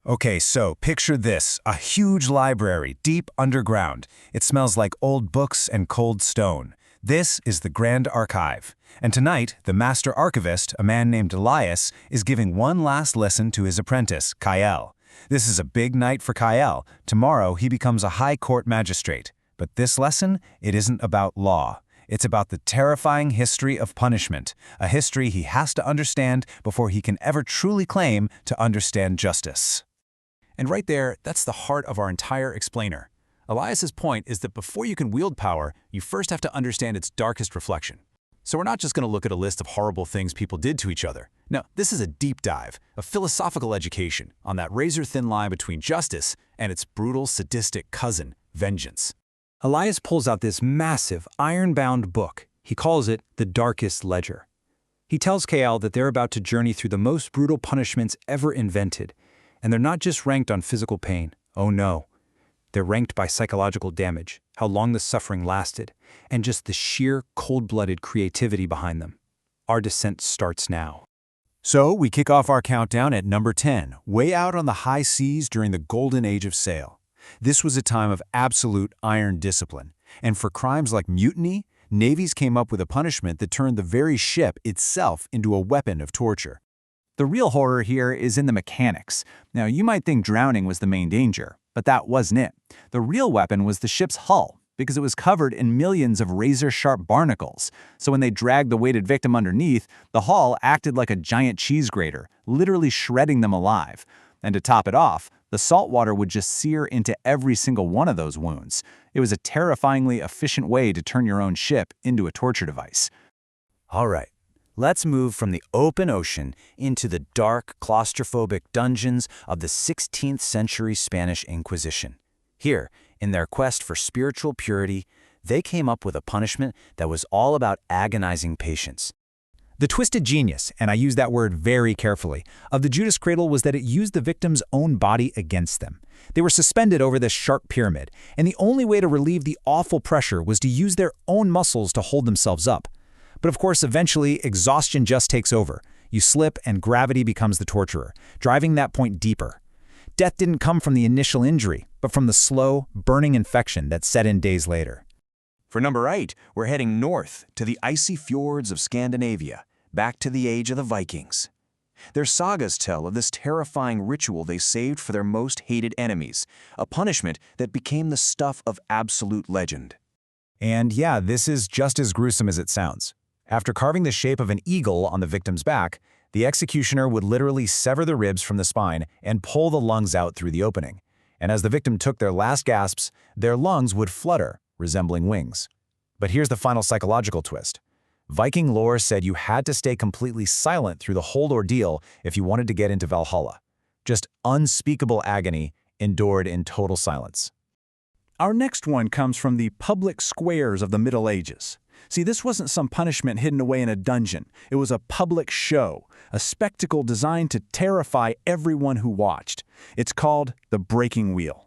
Okay, so picture this, a huge library deep underground. It smells like old books and cold stone. This is the Grand Archive. And tonight, the master archivist, a man named Elias, is giving one last lesson to his apprentice, Kyle. This is a big night for Kyle. Tomorrow, he becomes a high court magistrate. But this lesson, it isn't about law. It's about the terrifying history of punishment, a history he has to understand before he can ever truly claim to understand justice. And right there, that's the heart of our entire explainer. Elias's point is that before you can wield power, you first have to understand its darkest reflection. So we're not just going to look at a list of horrible things people did to each other. No, this is a deep dive, a philosophical education on that razor-thin line between justice and its brutal, sadistic cousin, vengeance. Elias pulls out this massive, iron-bound book. He calls it the Darkest Ledger. He tells Kale that they're about to journey through the most brutal punishments ever invented. And they're not just ranked on physical pain. Oh no. They're ranked by psychological damage, how long the suffering lasted, and just the sheer cold-blooded creativity behind them. Our descent starts now. So we kick off our countdown at number 10, way out on the high seas during the golden age of sail. This was a time of absolute iron discipline. And for crimes like mutiny, navies came up with a punishment that turned the very ship itself into a weapon of torture. The real horror here is in the mechanics. Now, you might think drowning was the main danger, but that wasn't it. The real weapon was the ship's hull, because it was covered in millions of razor-sharp barnacles. So when they dragged the weighted victim underneath, the hull acted like a giant cheese grater, literally shredding them alive. And to top it off, the salt water would just sear into every single one of those wounds. It was a terrifyingly efficient way to turn your own ship into a torture device. All right. Let's move from the open ocean into the dark, claustrophobic dungeons of the 16th century Spanish Inquisition. Here, in their quest for spiritual purity, they came up with a punishment that was all about agonizing patience. The twisted genius, and I use that word very carefully, of the Judas cradle was that it used the victim's own body against them. They were suspended over this sharp pyramid, and the only way to relieve the awful pressure was to use their own muscles to hold themselves up. But of course, eventually, exhaustion just takes over. You slip and gravity becomes the torturer, driving that point deeper. Death didn't come from the initial injury, but from the slow, burning infection that set in days later. For number 8, we're heading north to the icy fjords of Scandinavia, back to the age of the Vikings. Their sagas tell of this terrifying ritual they saved for their most hated enemies, a punishment that became the stuff of absolute legend. And yeah, this is just as gruesome as it sounds. After carving the shape of an eagle on the victim's back, the executioner would literally sever the ribs from the spine and pull the lungs out through the opening. And as the victim took their last gasps, their lungs would flutter, resembling wings. But here's the final psychological twist. Viking lore said you had to stay completely silent through the whole ordeal if you wanted to get into Valhalla. Just unspeakable agony endured in total silence. Our next one comes from the public squares of the Middle Ages. See, this wasn't some punishment hidden away in a dungeon. It was a public show, a spectacle designed to terrify everyone who watched. It's called the breaking wheel.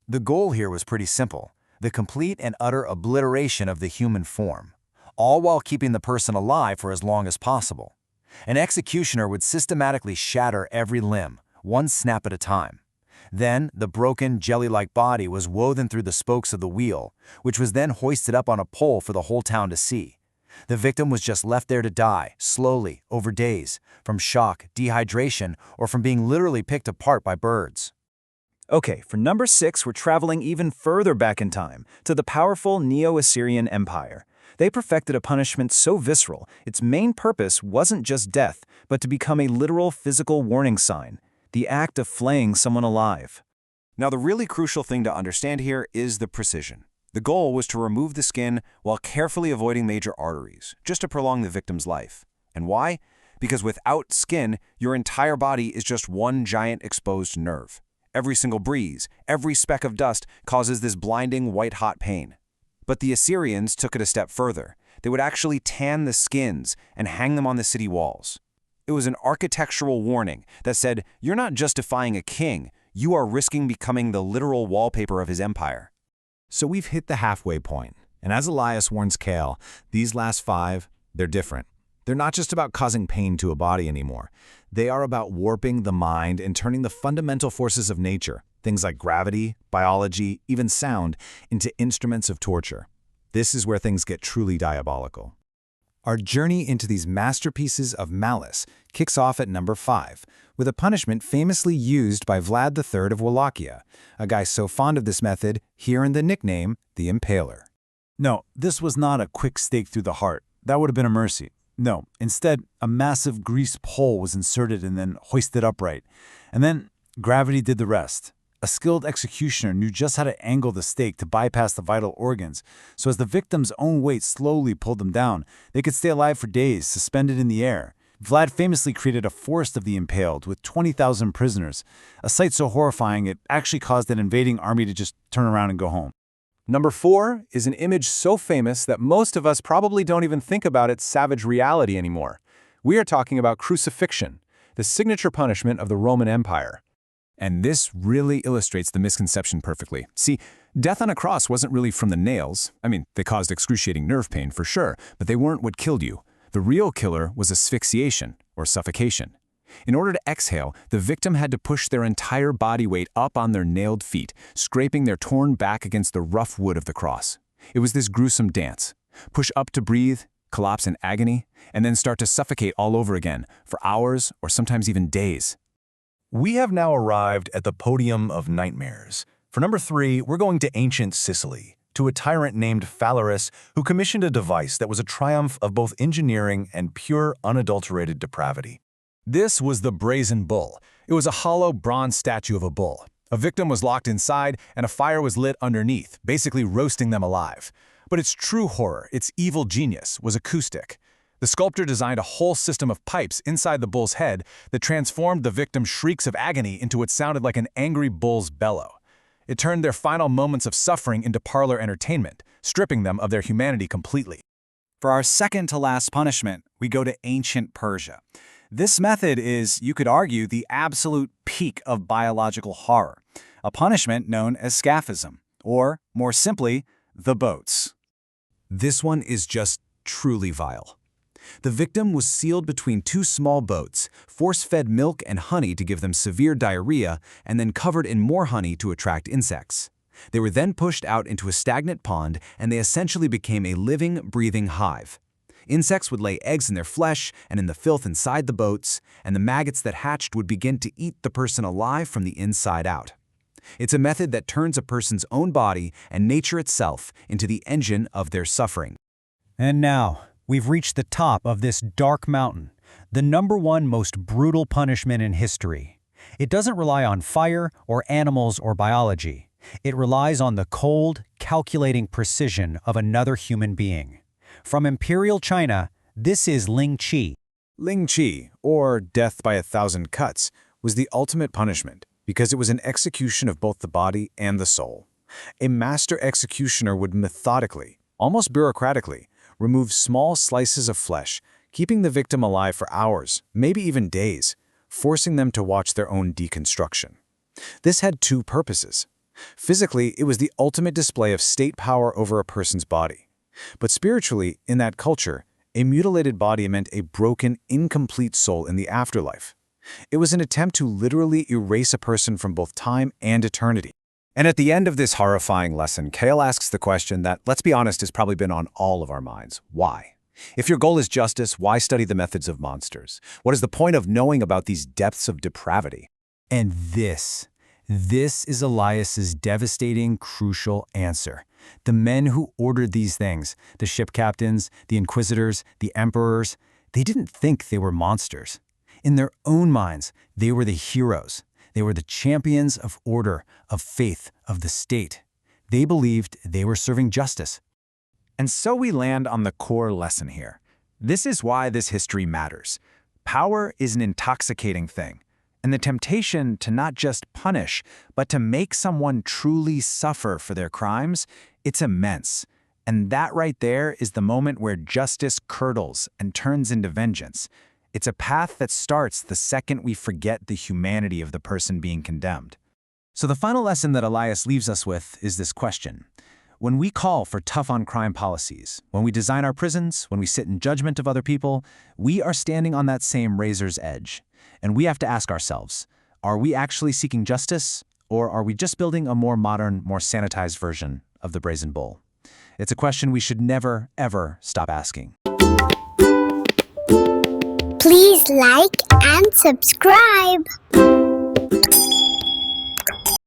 The goal here was pretty simple, the complete and utter obliteration of the human form, all while keeping the person alive for as long as possible. An executioner would systematically shatter every limb, one snap at a time. Then, the broken, jelly-like body was woven through the spokes of the wheel, which was then hoisted up on a pole for the whole town to see. The victim was just left there to die, slowly, over days, from shock, dehydration, or from being literally picked apart by birds. Okay, for number 6, we're traveling even further back in time, to the powerful Neo-Assyrian Empire. They perfected a punishment so visceral, its main purpose wasn't just death, but to become a literal physical warning sign. The act of flaying someone alive. Now, the really crucial thing to understand here is the precision. The goal was to remove the skin while carefully avoiding major arteries, just to prolong the victim's life. And why? Because without skin, your entire body is just one giant exposed nerve. Every single breeze, every speck of dust causes this blinding white-hot pain. But the Assyrians took it a step further. They would actually tan the skins and hang them on the city walls. It was an architectural warning that said, you're not just defying a king, you are risking becoming the literal wallpaper of his empire. So we've hit the halfway point, and as Elias warns Kale, these last 5, they're different. They're not just about causing pain to a body anymore. They are about warping the mind and turning the fundamental forces of nature, things like gravity, biology, even sound, into instruments of torture. This is where things get truly diabolical. Our journey into these masterpieces of malice kicks off at number 5, with a punishment famously used by Vlad III of Wallachia, a guy so fond of this method he earned the nickname the Impaler. No, this was not a quick stake through the heart. That would have been a mercy. No, instead, a massive grease pole was inserted and then hoisted upright. And then gravity did the rest. A skilled executioner knew just how to angle the stake to bypass the vital organs, so as the victim's own weight slowly pulled them down, they could stay alive for days, suspended in the air. Vlad famously created a forest of the impaled with 20,000 prisoners, a sight so horrifying it actually caused an invading army to just turn around and go home. Number 4 is an image so famous that most of us probably don't even think about its savage reality anymore. We are talking about crucifixion, the signature punishment of the Roman Empire. And this really illustrates the misconception perfectly. See, death on a cross wasn't really from the nails. I mean, they caused excruciating nerve pain for sure, but they weren't what killed you. The real killer was asphyxiation, or suffocation. In order to exhale, the victim had to push their entire body weight up on their nailed feet, scraping their torn back against the rough wood of the cross. It was this gruesome dance. Push up to breathe, collapse in agony, and then start to suffocate all over again, for hours or sometimes even days. We have now arrived at the podium of nightmares. For number 3, we're going to ancient Sicily, to a tyrant named Phalaris who commissioned a device that was a triumph of both engineering and pure, unadulterated depravity. This was the Brazen Bull. It was a hollow bronze statue of a bull. A victim was locked inside, and a fire was lit underneath, basically roasting them alive. But its true horror, its evil genius, was acoustic. The sculptor designed a whole system of pipes inside the bull's head that transformed the victim's shrieks of agony into what sounded like an angry bull's bellow. It turned their final moments of suffering into parlor entertainment, stripping them of their humanity completely. For our second-to-last punishment, we go to ancient Persia. This method is, you could argue, the absolute peak of biological horror, a punishment known as scaphism, or, more simply, the boats. This one is just truly vile. The victim was sealed between 2 small boats, force-fed milk and honey to give them severe diarrhea, and then covered in more honey to attract insects. They were then pushed out into a stagnant pond, and they essentially became a living, breathing hive. Insects would lay eggs in their flesh and in the filth inside the boats, and the maggots that hatched would begin to eat the person alive from the inside out. It's a method that turns a person's own body and nature itself into the engine of their suffering. And now, we've reached the top of this dark mountain, the #1 most brutal punishment in history. It doesn't rely on fire or animals or biology. It relies on the cold, calculating precision of another human being. From Imperial China, this is Ling Chi. Ling Chi, or death by 1,000 cuts, was the ultimate punishment because it was an execution of both the body and the soul. A master executioner would methodically, almost bureaucratically, remove small slices of flesh, keeping the victim alive for hours, maybe even days, forcing them to watch their own deconstruction. This had 2 purposes. Physically, it was the ultimate display of state power over a person's body. But spiritually, in that culture, a mutilated body meant a broken, incomplete soul in the afterlife. It was an attempt to literally erase a person from both time and eternity. And at the end of this horrifying lesson, Kale asks the question that, let's be honest, has probably been on all of our minds. Why? If your goal is justice, why study the methods of monsters? What is the point of knowing about these depths of depravity? And this is Elias's devastating, crucial answer. The men who ordered these things, the ship captains, the inquisitors, the emperors, they didn't think they were monsters. In their own minds, they were the heroes. They were the champions of order, of faith, of the state. They believed they were serving justice. And so we land on the core lesson here. This is why this history matters. Power is an intoxicating thing, and the temptation to not just punish, but to make someone truly suffer for their crimes, it's immense. And that right there is the moment where justice curdles and turns into vengeance. It's a path that starts the second we forget the humanity of the person being condemned. So the final lesson that Elias leaves us with is this question. When we call for tough-on-crime policies, when we design our prisons, when we sit in judgment of other people, we are standing on that same razor's edge. And we have to ask ourselves, are we actually seeking justice, or are we just building a more modern, more sanitized version of the Brazen Bull? It's a question we should never, ever stop asking. Please like and subscribe.